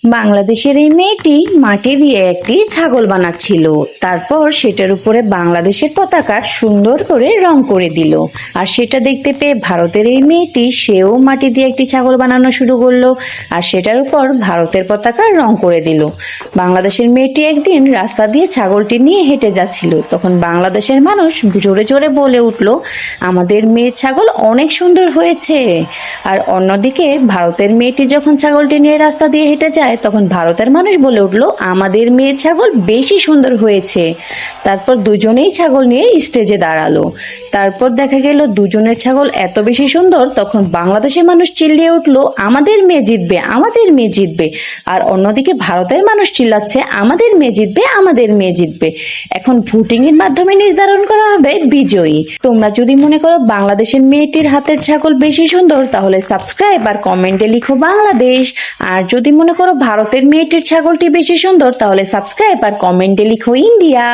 বাংলাদেশের এই মেয়েটি মাটি দিয়ে একটি ছাগল বানাচ্ছিল। তারপর সেটার উপরে বাংলাদেশের পতাকার সুন্দর করে রং করে দিল। আর সেটা দেখতে পেয়ে ভারতের এই মেয়েটি সেও মাটি দিয়ে একটি ছাগল বানানো শুরু করলো, আর সেটার উপর ভারতের পতাকার রং করে দিল। বাংলাদেশের মেয়েটি একদিন রাস্তা দিয়ে ছাগলটি নিয়ে হেঁটে যাচ্ছিল, তখন বাংলাদেশের মানুষ জোরে জোরে বলে উঠল, আমাদের মেয়ের ছাগল অনেক সুন্দর হয়েছে। আর অন্যদিকে ভারতের মেয়েটি যখন ছাগলটি নিয়ে রাস্তা দিয়ে হেঁটে যায়, তখন ভারতের মানুষ বলে উঠলো, আমাদের মেয়ের ছাগল বেশি সুন্দর হয়েছে। তারপর দুজনেই ছাগল নিয়ে স্টেজে দাঁড়ালো। তারপর দেখা গেল দুজনের ছাগল এত বেশি সুন্দর, তখন বাংলাদেশের মানুষ চিল্লিয়ে উঠলো, আমাদের মেয়ে জিতবে, আমাদের মেয়ে জিতবে। আর অন্যদিকে ভারতের মানুষ চিল্লাচ্ছে, আমাদের মেয়ে জিতবে, আমাদের মেয়ে জিতবে। এখন ভোটিং এর মাধ্যমে নির্ধারণ করা হবে বিজয়ী। তোমরা যদি মনে করো বাংলাদেশের মেয়েটির হাতের ছাগল বেশি সুন্দর, তাহলে সাবস্ক্রাইব আর কমেন্টে লিখো বাংলাদেশ। আর যদি মনে করো ভারতের মেয়েটির ছাগলটি বেশি সুন্দর, তাহলে সাবস্ক্রাইব আর কমেন্টে লিখো ইন্ডিয়া।